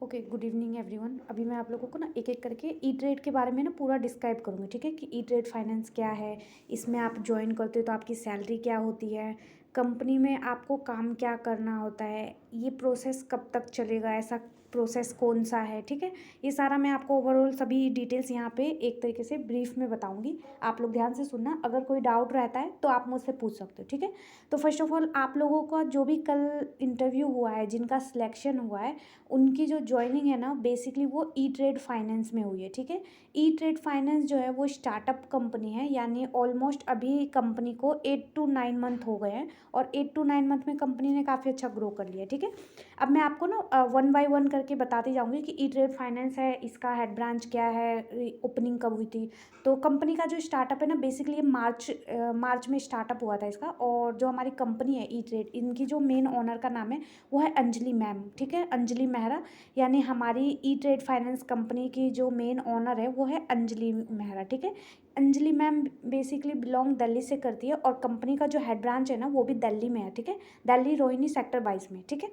Okay, good evening everyone. अभी मैं आप लोगों को ना एक एक करके ई ट्रेड के बारे में ना पूरा डिस्क्राइब करूँगी, ठीक है, कि ई ट्रेड फाइनेंस क्या है, इसमें आप ज्वाइन करते हो तो आपकी सैलरी क्या होती है, कंपनी में आपको काम क्या करना होता है, ये प्रोसेस कब तक चलेगा, ऐसा प्रोसेस कौन सा है, ठीक है। ये सारा मैं आपको ओवरऑल सभी डिटेल्स यहाँ पे एक तरीके से ब्रीफ में बताऊँगी। आप लोग ध्यान से सुनना, अगर कोई डाउट रहता है तो आप मुझसे पूछ सकते हो, ठीक है। तो फर्स्ट ऑफ ऑल आप लोगों का जो भी कल इंटरव्यू हुआ है, जिनका सिलेक्शन हुआ है, उनकी जो जॉइनिंग है ना बेसिकली वो ई ट्रेड फाइनेंस में हुई है, ठीक है। ई ट्रेड फाइनेंस जो है वो स्टार्टअप कंपनी है, यानी ऑलमोस्ट अभी कंपनी को 8 to 9 मंथ हो गए हैं और 8 to 9 मंथ में कंपनी ने काफ़ी अच्छा ग्रो कर लिया, ठीक है। अब मैं आपको ना वन बाय वन करके बताती जाऊंगी कि ई ट्रेड फाइनेंस है, इसका हेड ब्रांच क्या है, ओपनिंग कब हुई थी। तो कंपनी का जो स्टार्टअप है ना बेसिकली ये मार्च में स्टार्टअप हुआ था इसका। और जो हमारी कंपनी है ई ट्रेड, इनकी जो मेन ओनर का नाम है वो है अंजलि मैम, ठीक है, अंजलि मेहरा। यानी हमारी ई ट्रेड फाइनेंस कंपनी की जो मेन ओनर है वो है अंजलि मेहरा, ठीक है। Anjali ma'am basically belong Delhi से करती है और कंपनी का जो हेड ब्रांच है ना वो भी दिल्ली में है, ठीक है, दिल्ली रोहिणी सेक्टर 22 में, ठीक है।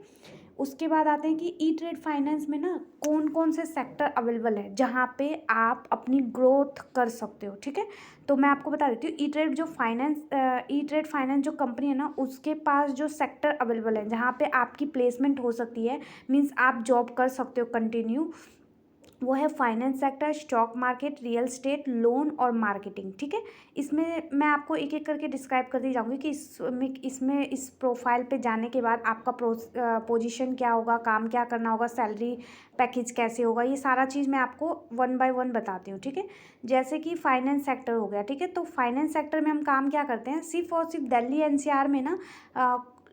उसके बाद आते हैं कि ई ट्रेड फाइनेंस में ना कौन कौन से सेक्टर अवेलेबल है जहाँ पे आप अपनी ग्रोथ कर सकते हो, ठीक है। तो मैं आपको बता देती हूँ ई ट्रेड फाइनेंस जो कंपनी है ना उसके पास जो सेक्टर अवेलेबल है जहाँ पे आपकी प्लेसमेंट हो सकती है, मीन्स आप जॉब कर सकते हो कंटिन्यू, वो है finance sector, stock market, real estate, loan और मार्केटिंग, ठीक है। इसमें मैं आपको एक एक करके डिस्क्राइब करती जाऊंगी कि इसमें इस प्रोफाइल पे जाने के बाद आपका पोजीशन क्या होगा, काम क्या करना होगा, सैलरी पैकेज कैसे होगा, ये सारा चीज़ मैं आपको वन बाय वन बताती हूँ, ठीक है। जैसे कि फाइनेंस सेक्टर हो गया, ठीक है। तो फाइनेंस सेक्टर में हम काम क्या करते हैं, सिर्फ और सिर्फ दिल्ली एनसीआर में ना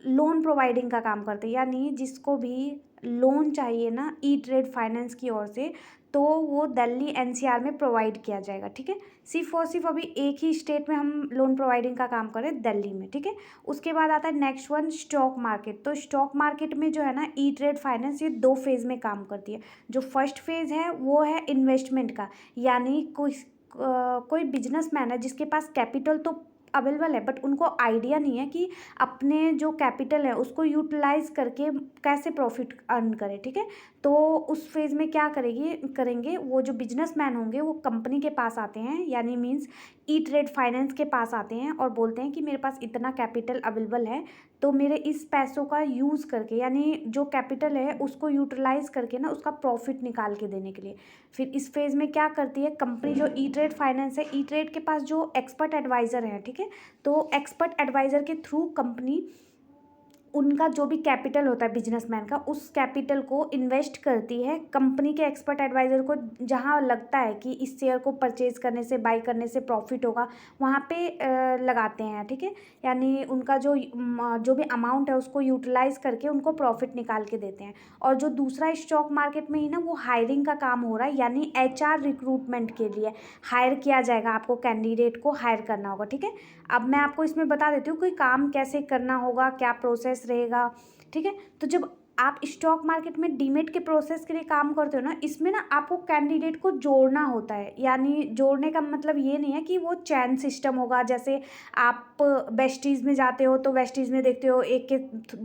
लोन प्रोवाइडिंग का काम करते हैं, यानी जिसको भी लोन चाहिए ना ई ट्रेड फाइनेंस की ओर से तो वो दिल्ली एनसीआर में प्रोवाइड किया जाएगा, ठीक है। सिर्फ और सिर्फ अभी एक ही स्टेट में हम लोन प्रोवाइडिंग का काम करें, दिल्ली में, ठीक है। उसके बाद आता है नेक्स्ट वन स्टॉक मार्केट। तो स्टॉक मार्केट में जो है ना ई ट्रेड फाइनेंस ये 2 फेज़ में काम करती है। जो फर्स्ट फेज़ है वो है इन्वेस्टमेंट का, यानी कोई बिजनेसमैन है जिसके पास कैपिटल तो अवेलेबल है बट उनको आइडिया नहीं है कि अपने जो कैपिटल है उसको यूटिलाइज करके कैसे प्रॉफिट अर्न करें, ठीक है। तो उस फेज़ में क्या करेंगे वो जो बिजनेसमैन होंगे वो कंपनी के पास आते हैं, यानी मीन्स ई ट्रेड फाइनेंस के पास आते हैं और बोलते हैं कि मेरे पास इतना कैपिटल अवेलेबल है, तो मेरे इस पैसों का यूज़ करके, यानी जो कैपिटल है उसको यूटिलाइज करके ना उसका प्रॉफिट निकाल के देने के लिए फिर इस फेज़ में क्या करती है कंपनी, जो ई ट्रेड फाइनेंस है, ई ट्रेड के पास जो एक्सपर्ट एडवाइज़र हैं, ठीक है। तो एक्सपर्ट एडवाइज़र के थ्रू कंपनी उनका जो भी कैपिटल होता है बिजनेसमैन का, उस कैपिटल को इन्वेस्ट करती है कंपनी के एक्सपर्ट एडवाइज़र को, जहां लगता है कि इस शेयर को परचेज करने से, बाई करने से प्रॉफिट होगा, वहां पे लगाते हैं, ठीक है। यानी उनका जो भी अमाउंट है उसको यूटिलाइज करके उनको प्रॉफिट निकाल के देते हैं। और जो दूसरा स्टॉक मार्केट में ही ना वो हायरिंग का काम हो रहा है, यानी एचआर रिक्रूटमेंट के लिए हायर किया जाएगा, आपको कैंडिडेट को हायर करना होगा, ठीक है। अब मैं आपको इसमें बता देती हूँ कि काम कैसे करना होगा, क्या प्रोसेस रहेगा, ठीक है। तो जब आप स्टॉक मार्केट में डीमेट के प्रोसेस के लिए काम करते हो ना, इसमें ना आपको कैंडिडेट को जोड़ना होता है, यानी जोड़ने का मतलब ये नहीं है कि वो चैन सिस्टम होगा, जैसे आप वेस्टीज़ में जाते हो तो वेस्टीज़ में देखते हो एक के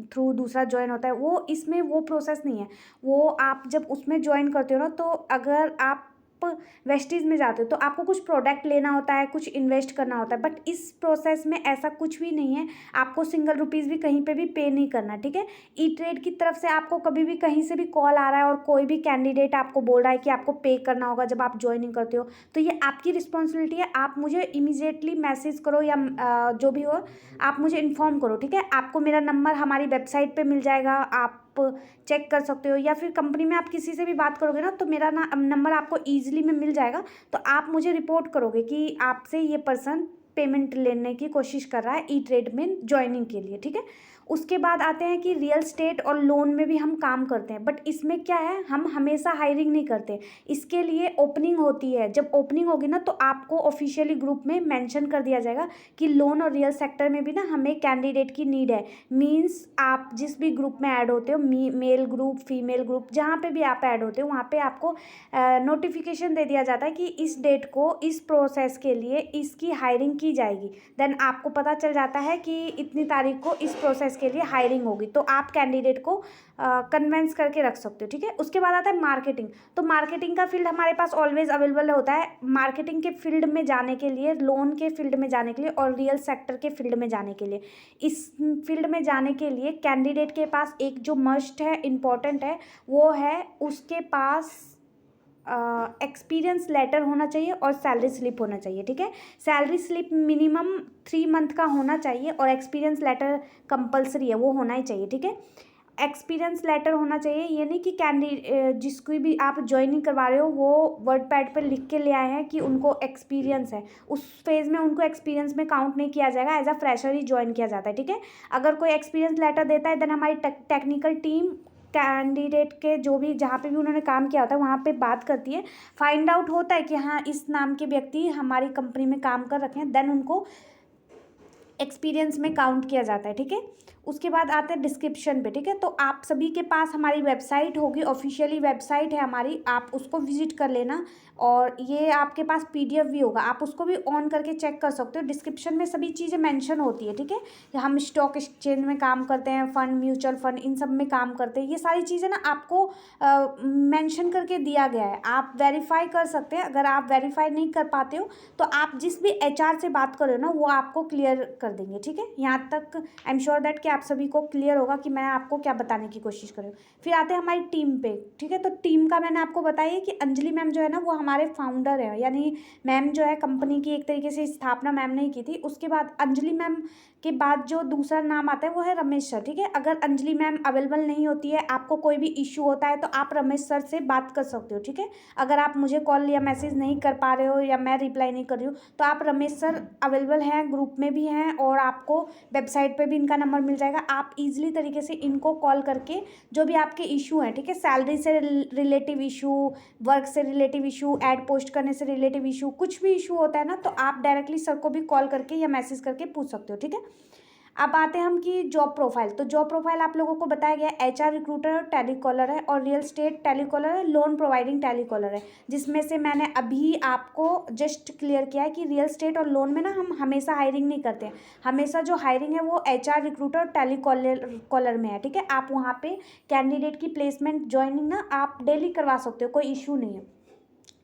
थ्रू दूसरा ज्वाइन होता है, वो इसमें वो प्रोसेस नहीं है। वो आप जब उसमें ज्वाइन करते हो ना, तो अगर आप वेस्टीज में जाते हो तो आपको कुछ प्रोडक्ट लेना होता है, कुछ इन्वेस्ट करना होता है, बट इस प्रोसेस में ऐसा कुछ भी नहीं है, आपको सिंगल रुपीज़ भी कहीं पे भी पे नहीं करना, ठीक है। ई ट्रेड की तरफ से आपको कभी भी कहीं से भी कॉल आ रहा है और कोई भी कैंडिडेट आपको बोल रहा है कि आपको पे करना होगा जब आप ज्वाइनिंग करते हो, तो ये आपकी रिस्पॉन्सिबिलिटी है, आप मुझे इमीजिएटली मैसेज करो या जो भी हो आप मुझे इन्फॉर्म करो, ठीक है। आपको मेरा नंबर हमारी वेबसाइट पर मिल जाएगा, आप चेक कर सकते हो, या फिर कंपनी में आप किसी से भी बात करोगे ना तो मेरा नंबर आपको ईजिली में मिल जाएगा, तो आप मुझे रिपोर्ट करोगे कि आपसे ये पर्सन पेमेंट लेने की कोशिश कर रहा है ई ट्रेड में ज्वाइनिंग के लिए, ठीक है। उसके बाद आते हैं कि रियल स्टेट और लोन में भी हम काम करते हैं, बट इसमें क्या है, हम हमेशा हायरिंग नहीं करते, इसके लिए ओपनिंग होती है। जब ओपनिंग होगी ना तो आपको ऑफिशियली ग्रुप में मेंशन कर दिया जाएगा कि लोन और रियल सेक्टर में भी ना हमें कैंडिडेट की नीड है। मीन्स आप जिस भी ग्रुप में ऐड होते हो, मेल ग्रुप, फीमेल ग्रुप, जहाँ पे भी आप ऐड होते हो वहाँ पे आपको नोटिफिकेशन दे दिया जाता है कि इस डेट को इस प्रोसेस के लिए इसकी हायरिंग की जाएगी। देन आपको पता चल जाता है कि इतनी तारीख को इस प्रोसेस प्रोसेस के लिए हायरिंग होगी, तो आप कैंडिडेट को कन्वेंस करके रख सकते हो, ठीक है। उसके बाद आता है मार्केटिंग। तो मार्केटिंग का फील्ड हमारे पास ऑलवेज अवेलेबल होता है। मार्केटिंग के फील्ड में जाने के लिए, लोन के फील्ड में जाने के लिए और रियल सेक्टर के फील्ड में जाने के लिए, इस फील्ड में जाने के लिए कैंडिडेट के पास एक जो मस्ट है, इम्पॉर्टेंट है, वो है उसके पास एक्सपीरियंस लेटर होना चाहिए और सैलरी स्लिप होना चाहिए, ठीक है। सैलरी स्लिप मिनिमम 3 मंथ का होना चाहिए और एक्सपीरियंस लेटर कंपलसरी है, वो होना ही चाहिए, ठीक है। एक्सपीरियंस लेटर होना चाहिए, ये नहीं कि जिसको भी आप ज्वाइनिंग करवा रहे हो वो वर्ड पैड पर लिख के ले आए हैं कि उनको एक्सपीरियंस है, उस फेज़ में उनको एक्सपीरियंस में काउंट नहीं किया जाएगा, एज अ फ्रेशर ही ज्वाइन किया जाता है, ठीक है। अगर कोई एक्सपीरियंस लेटर देता है देन हमारी टेक्निकल टीम कैंडिडेट के जो भी जहाँ पे भी उन्होंने काम किया होता है वहाँ पे बात करती है, फाइंड आउट होता है कि हाँ इस नाम के व्यक्ति हमारी कंपनी में काम कर रखे हैं, देन उनको एक्सपीरियंस में काउंट किया जाता है, ठीक है। उसके बाद आते हैं डिस्क्रिप्शन पे, ठीक है। तो आप सभी के पास हमारी वेबसाइट होगी, ऑफिशियली वेबसाइट है हमारी, आप उसको विजिट कर लेना और ये आपके पास पीडीएफ भी होगा, आप उसको भी ऑन करके चेक कर सकते हो। डिस्क्रिप्शन में सभी चीज़ें मेंशन होती है, ठीक है। हम स्टॉक एक्सचेंज में काम करते हैं, फंड, म्यूचुअल फंड, इन सब में काम करते हैं, ये सारी चीज़ें ना आपको मेंशन करके दिया गया है, आप वेरीफाई कर सकते हैं। अगर आप वेरीफाई नहीं कर पाते हो तो आप जिस भी एचआर से बात कर रहे हो ना वो आपको क्लियर कर देंगे, ठीक है। यहाँ तक आई एम श्योर दैट कि आप सभी को क्लियर होगा कि मैं आपको क्या बताने की कोशिश कर रही हूँ। फिर आते हैं हमारी टीम पे, ठीक है। तो टीम का मैंने आपको बताया कि अंजलि मैम जो है ना वो हमारे फाउंडर है, यानी मैम जो है कंपनी की एक तरीके से स्थापना मैम ने ही की थी। उसके बाद अंजलि मैम के बाद जो दूसरा नाम आता है वो है रमेश सर, ठीक है। अगर अंजलि मैम अवेलेबल नहीं होती है, आपको कोई भी इशू होता है तो आप रमेश सर से बात कर सकते हो, ठीक है। अगर आप मुझे कॉल या मैसेज नहीं कर पा रहे हो या मैं रिप्लाई नहीं कर रही हूँ तो आप रमेश सर अवेलेबल हैं, ग्रुप में भी हैं और आपको वेबसाइट पे भी इनका नंबर मिल जाएगा। आप इजीली तरीके से इनको कॉल करके जो भी आपके इशू हैं, ठीक है, सैलरी से रिलेटिव इशू, वर्क से रिलेटिव इशू, ऐड पोस्ट करने से रिलेटिव इशू, कुछ भी इशू होता है ना तो आप डायरेक्टली सर को भी कॉल करके या मैसेज करके पूछ सकते हो, ठीक है। अब आते हैं हम कि जॉब प्रोफाइल। तो जॉब प्रोफाइल आप लोगों को बताया गया है, एचआर रिक्रूटर टेलीकॉलर है और रियल स्टेट टेलीकॉलर है, लोन प्रोवाइडिंग टेलीकॉलर है, जिसमें से मैंने अभी आपको जस्ट क्लियर किया है कि रियल स्टेट और लोन में ना हम हमेशा हायरिंग नहीं करते हैं, हमेशा जो हायरिंग है वो एचआर रिक्रूटर और टेलीकॉलर में है, ठीक है। आप वहाँ पे कैंडिडेट की प्लेसमेंट ज्वाइनिंग ना आप डेली करवा सकते हो, कोई इशू नहीं है।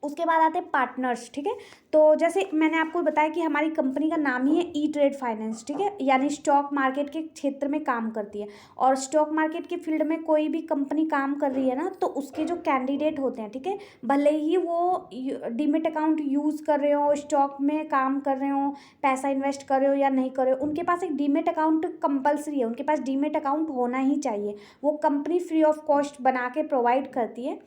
उसके बाद आते हैं पार्टनर्स, ठीक है। तो जैसे मैंने आपको बताया कि हमारी कंपनी का नाम ही है ई ट्रेड फाइनेंस, ठीक है, यानी स्टॉक मार्केट के क्षेत्र में काम करती है और स्टॉक मार्केट के फील्ड में कोई भी कंपनी काम कर रही है ना तो उसके जो कैंडिडेट होते हैं, ठीक है, भले ही वो डीमेट अकाउंट यूज़ कर रहे हो, स्टॉक में काम कर रहे हो, पैसा इन्वेस्ट कर रहे हो या नहीं कर रहे हो, उनके पास एक डीमेट अकाउंट कंपलसरी है, उनके पास डीमेट अकाउंट होना ही चाहिए, वो कंपनी फ्री ऑफ कॉस्ट बना के प्रोवाइड करती है,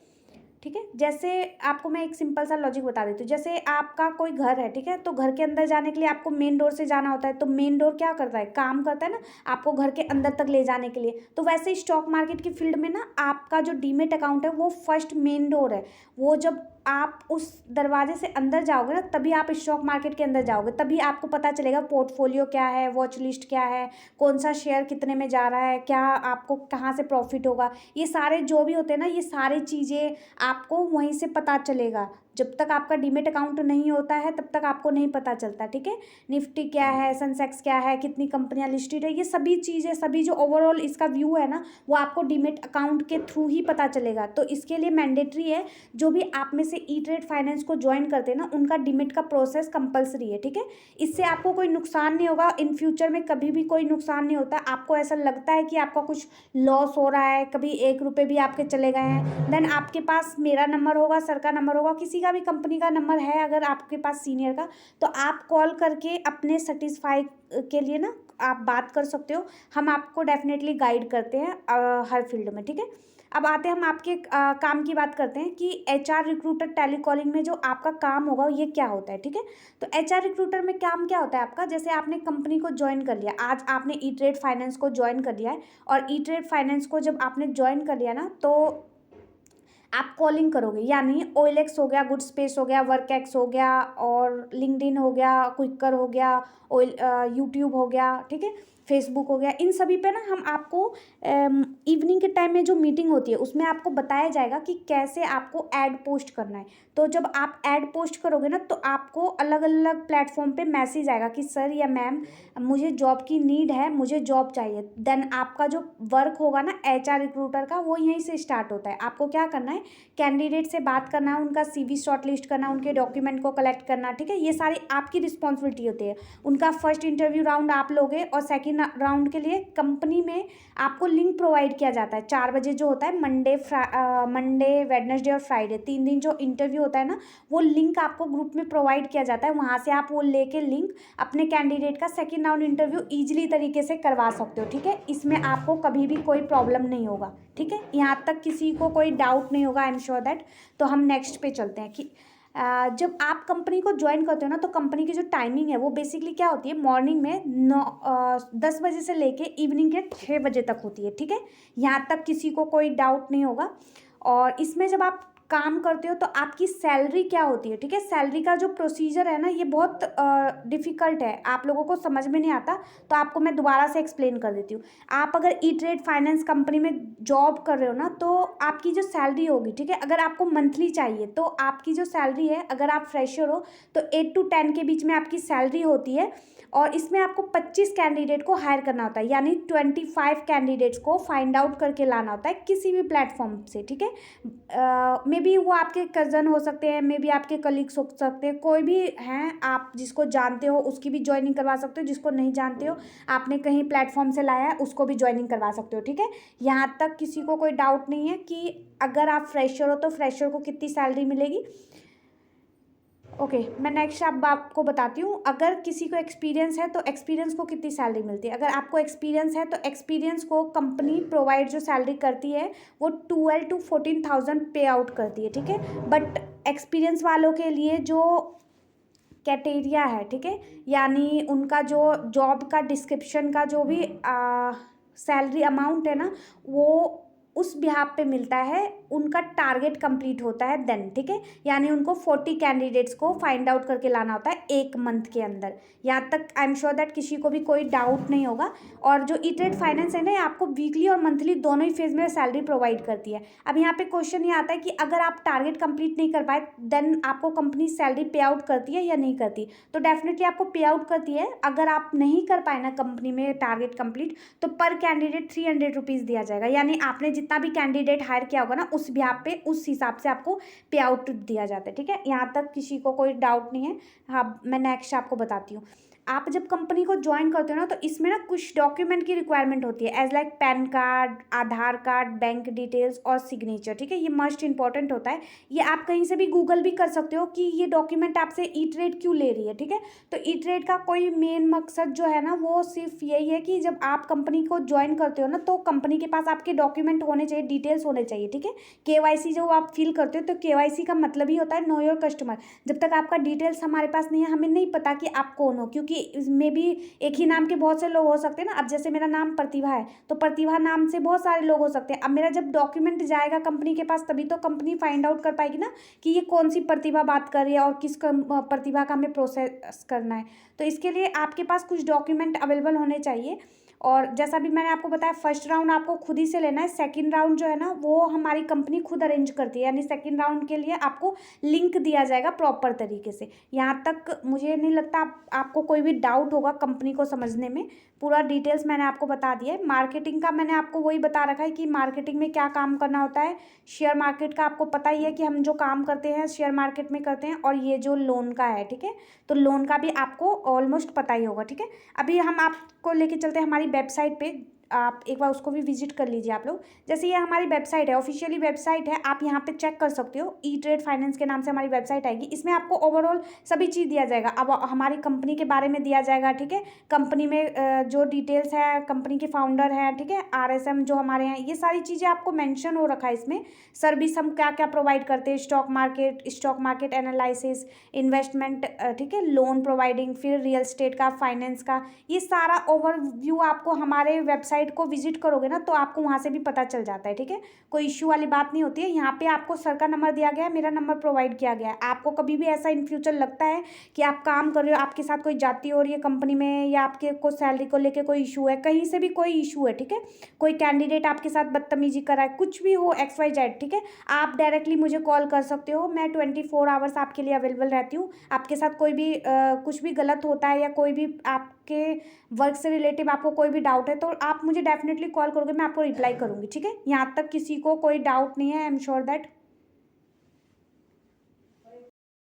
ठीक है। जैसे आपको मैं एक सिंपल सा लॉजिक बता देती हूँ, जैसे आपका कोई घर है, ठीक है, तो घर के अंदर जाने के लिए आपको मेन डोर से जाना होता है, तो मेन डोर क्या करता है, काम करता है ना आपको घर के अंदर तक ले जाने के लिए। तो वैसे ही स्टॉक मार्केट की फील्ड में ना आपका जो डीमेट अकाउंट है वो फर्स्ट मेन डोर है, वो जब आप उस दरवाजे से अंदर जाओगे ना तभी आप स्टॉक मार्केट के अंदर जाओगे, तभी आपको पता चलेगा पोर्टफोलियो क्या है, वॉच लिस्ट क्या है, कौन सा शेयर कितने में जा रहा है, क्या आपको कहाँ से प्रॉफिट होगा, ये सारे जो भी होते हैं ना ये सारी चीज़ें आपको वहीं से पता चलेगा। जब तक आपका डीमेट अकाउंट नहीं होता है तब तक आपको नहीं पता चलता, ठीक है। निफ्टी क्या है, सेंसेक्स क्या है, कितनी कंपनियां लिस्टेड है, ये सभी चीज़ें, सभी जो ओवरऑल इसका व्यू है ना वो आपको डीमेट अकाउंट के थ्रू ही पता चलेगा। तो इसके लिए मैंडेटरी है, जो भी आप में से ई ट्रेड फाइनेंस को ज्वाइन करते हैं ना उनका डीमेट का प्रोसेस कंपलसरी है, ठीक है। इससे आपको कोई नुकसान नहीं होगा, इन फ्यूचर में कभी भी कोई नुकसान नहीं होता। आपको ऐसा लगता है कि आपका कुछ लॉस हो रहा है, कभी 1 रुपये भी आपके चले गए हैं, देन आपके पास मेरा नंबर होगा, सर का नंबर होगा, किसी का भी कंपनी का नंबर है अगर आपके पास सीनियर का, तो आप कॉल करके अपने सेटिस्फाई के लिए ना आप बात कर सकते हो, हम आपको डेफिनेटली गाइड करते हैं हर फील्ड में, ठीक है। अब आते हैं हम आपके काम की बात करते हैं कि एचआर रिक्रूटर टेलीकॉलिंग में जो आपका काम होगा ये क्या होता है, ठीक है। तो एचआर रिक्रूटर में काम क्या होता है आपका, जैसे आपने कंपनी को ज्वाइन कर लिया, आज आपने ई ट्रेड फाइनेंस को ज्वाइन कर लिया है और ई ट्रेड फाइनेंस को जब आपने ज्वाइन कर लिया ना तो आप कॉलिंग करोगे, यानी ओएलएक्स हो गया, गुड स्पेस हो गया, वर्कएक्स हो गया और लिंक्डइन हो गया, क्विकर हो गया, यूट्यूब हो गया, ठीक है, फेसबुक हो गया, इन सभी पे ना हम आपको इवनिंग के टाइम में जो मीटिंग होती है उसमें आपको बताया जाएगा कि कैसे आपको ऐड पोस्ट करना है। तो जब आप ऐड पोस्ट करोगे ना तो आपको अलग अलग प्लेटफॉर्म पे मैसेज आएगा कि सर या मैम मुझे जॉब की नीड है, मुझे जॉब चाहिए। देन आपका जो वर्क होगा ना HR रिक्रूटर का, वो यहीं से स्टार्ट होता है। आपको क्या करना है, कैंडिडेट से बात करना है, उनका CV शॉर्ट लिस्ट करना, उनके डॉक्यूमेंट को कलेक्ट करना, ठीक है। ये सारी आपकी रिस्पॉन्सिबिलिटी होती है। उनका फर्स्ट इंटरव्यू राउंड आप लोगे और सेकेंड राउंड के लिए कंपनी में आपको लिंक प्रोवाइड किया जाता है 4 बजे जो होता है, मंडे वेडनेसडे और फ्राइडे 3 दिन जो इंटरव्यू होता है ना, वो लिंक आपको ग्रुप में प्रोवाइड किया जाता है। वहाँ से आप वो लेके लिंक अपने कैंडिडेट का सेकेंड राउंड इंटरव्यू ईजिली तरीके से करवा सकते हो, ठीक है। इसमें आपको कभी भी कोई प्रॉब्लम नहीं होगा, ठीक है। यहाँ तक किसी को कोई डाउट नहीं होगा, आई एम श्योर दैट। तो हम नेक्स्ट पे चलते हैं कि जब आप कंपनी को ज्वाइन करते हो ना, तो कंपनी की जो टाइमिंग है वो बेसिकली क्या होती है, मॉर्निंग में 10 बजे से लेके इवनिंग के 6 बजे तक होती है, ठीक है। यहाँ तक किसी को कोई डाउट नहीं होगा। और इसमें जब आप काम करते हो तो आपकी सैलरी क्या होती है, ठीक है। सैलरी का जो प्रोसीजर है ना, ये बहुत डिफ़िकल्ट है, आप लोगों को समझ में नहीं आता, तो आपको मैं दोबारा से एक्सप्लेन कर देती हूँ। आप अगर E-Trade फाइनेंस कंपनी में जॉब कर रहे हो ना, तो आपकी जो सैलरी होगी, ठीक है, अगर आपको मंथली चाहिए तो आपकी जो सैलरी है, अगर आप फ्रेशर हो तो 8 to 10 के बीच में आपकी सैलरी होती है। और इसमें आपको 25 कैंडिडेट को हायर करना होता है, यानी 25 कैंडिडेट्स को फाइंड आउट करके लाना होता है किसी भी प्लेटफॉर्म से, ठीक है। मे बी वो आपके कज़न हो सकते हैं, मे बी आपके कलीग्स हो सकते हैं, कोई भी हैं आप जिसको जानते हो उसकी भी ज्वाइनिंग करवा सकते हो, जिसको नहीं जानते हो आपने कहीं प्लेटफॉर्म से लाया है उसको भी ज्वाइनिंग करवा सकते हो, ठीक है। यहाँ तक किसी को कोई डाउट नहीं है कि अगर आप फ्रेशर हो तो फ्रेशर को कितनी सैलरी मिलेगी। ओके, मैं नेक्स्ट आपको बताती हूँ। अगर किसी को एक्सपीरियंस है तो एक्सपीरियंस को कितनी सैलरी मिलती है। अगर आपको एक्सपीरियंस है तो एक्सपीरियंस को कंपनी प्रोवाइड जो सैलरी करती है वो 12 to 14,000 पे आउट करती है, ठीक है। बट एक्सपीरियंस वालों के लिए जो कैटेरिया है, ठीक है, यानी उनका जो जॉब का डिस्क्रिप्शन का जो भी सैलरी अमाउंट है ना, वो उस बिहाफ पे मिलता है, उनका टारगेट कंप्लीट होता है देन, ठीक है। यानी उनको 40 कैंडिडेट्स को फाइंड आउट करके लाना होता है 1 मंथ के अंदर। यहाँ तक आई एम श्योर दैट किसी को भी कोई डाउट नहीं होगा। और जो E-Trade फाइनेंस है ना, ये आपको वीकली और मंथली दोनों ही फेज में सैलरी प्रोवाइड करती है। अब यहाँ पे क्वेश्चन ये आता है कि अगर आप टारगेट कंप्लीट नहीं कर पाए देन आपको कंपनी सैलरी पे आउट करती है या नहीं करती। तो डेफिनेटली आपको पे आउट करती है। अगर आप नहीं कर पाए ना कंपनी में टारगेट कंप्लीट, तो पर कैंडिडेट 300 रुपीज़ दिया जाएगा, यानी आपने जितना भी कैंडिडेट हायर किया होगा ना, उस बिहाफ पे उस हिसाब से आपको पे आउट दिया जाता है, ठीक है। यहाँ तक किसी को कोई डाउट नहीं है। हाँ, मैं नेक्स्ट आपको बताती हूँ। आप जब कंपनी को ज्वाइन करते हो ना, तो इसमें ना कुछ डॉक्यूमेंट की रिक्वायरमेंट होती है, एज लाइक पैन कार्ड, आधार कार्ड, बैंक डिटेल्स और सिग्नेचर, ठीक है। ये मस्ट इंपॉर्टेंट होता है। ये आप कहीं से भी गूगल भी कर सकते हो कि ये डॉक्यूमेंट आपसे E-Trade क्यों ले रही है, ठीक है। तो E-Trade का कोई मेन मकसद जो है ना, वो सिर्फ यही है कि जब आप कंपनी को ज्वाइन करते हो ना, तो कंपनी के पास आपके डॉक्यूमेंट होने चाहिए, डिटेल्स होने चाहिए, ठीक है। KYC जो आप फिल करते हो, तो KYC का मतलब ही होता है नो योर कस्टमर। जब तक आपका डिटेल्स हमारे पास नहीं है, हमें नहीं पता कि आप कौन हो, क्योंकि इसमें भी एक ही नाम के बहुत से लोग हो सकते हैं ना। अब जैसे मेरा नाम प्रतिभा है, तो प्रतिभा नाम से बहुत सारे लोग हो सकते हैं। अब मेरा जब डॉक्यूमेंट जाएगा कंपनी के पास, तभी तो कंपनी फाइंड आउट कर पाएगी ना कि ये कौन सी प्रतिभा बात कर रही है और किस प्रतिभा का हमें प्रोसेस करना है। तो इसके लिए आपके पास कुछ डॉक्यूमेंट अवेलेबल होने चाहिए। और जैसा भी मैंने आपको बताया, फर्स्ट राउंड आपको खुद ही से लेना है। सेकंड राउंड जो है ना, वो हमारी कंपनी खुद अरेंज करती है, यानी सेकंड राउंड के लिए आपको लिंक दिया जाएगा प्रॉपर तरीके से। यहाँ तक मुझे नहीं लगता आपको कोई भी डाउट होगा कंपनी को समझने में। पूरा डिटेल्स मैंने आपको बता दिया है। मार्केटिंग का मैंने आपको वही बता रखा है कि मार्केटिंग में क्या काम करना होता है। शेयर मार्केट का आपको पता ही है कि हम जो काम करते हैं शेयर मार्केट में करते हैं, और ये जो लोन का है, ठीक है, तो लोन का भी आपको ऑलमोस्ट पता ही होगा, ठीक है। अभी हम आपको लेके चलते हैं हमारी वेबसाइट पे, आप एक बार उसको भी विजिट कर लीजिए आप लोग। जैसे ये हमारी वेबसाइट है, ऑफिशियली वेबसाइट है, आप यहाँ पे चेक कर सकते हो। E-Trade फाइनेंस के नाम से हमारी वेबसाइट आएगी। इसमें आपको ओवरऑल सभी चीज़ दिया जाएगा। अब हमारी कंपनी के बारे में दिया जाएगा, ठीक है, कंपनी में जो डिटेल्स है, कंपनी के फाउंडर हैं, ठीक है, RSM जो हमारे हैं, ये सारी चीज़ें आपको मैंशन हो रखा है इसमें। सर्विस हम क्या क्या प्रोवाइड करते हैं, स्टॉक मार्केट एनालिसिस, इन्वेस्टमेंट, ठीक है, लोन प्रोवाइडिंग, फिर रियल एस्टेट का, फाइनेंस का, ये सारा ओवरव्यू आपको हमारे वेबसाइट वेबसाइट को विजिट करोगे ना तो आपको वहाँ से भी पता चल जाता है, ठीक है। कोई इश्यू वाली बात नहीं होती है। यहाँ पे आपको सर का नंबर दिया गया है, मेरा नंबर प्रोवाइड किया गया है। आपको कभी भी ऐसा इन फ्यूचर लगता है कि आप काम कर रहे हो, आपके साथ कोई जाती हो रही है कंपनी में, या आपके को सैलरी को लेके कोई इशू है, कहीं से भी कोई इशू है, ठीक है, कोई कैंडिडेट आपके साथ बदतमीजी कर रहा है, कुछ भी हो XYZ, ठीक है, आप डायरेक्टली मुझे कॉल कर सकते हो। मैं 24 आवर्स आपके लिए अवेलेबल रहती हूँ। आपके साथ कोई भी कुछ भी गलत होता है या कोई भी आपके वर्क से रिलेटिव आपको कोई भी डाउट है तो आप मुझे डेफिनेटली कॉल करोगे, मैं आपको रिप्लाई करूँगी, ठीक है। यहाँ तक किसी को कोई डाउट नहीं है, आई एम श्योर दैट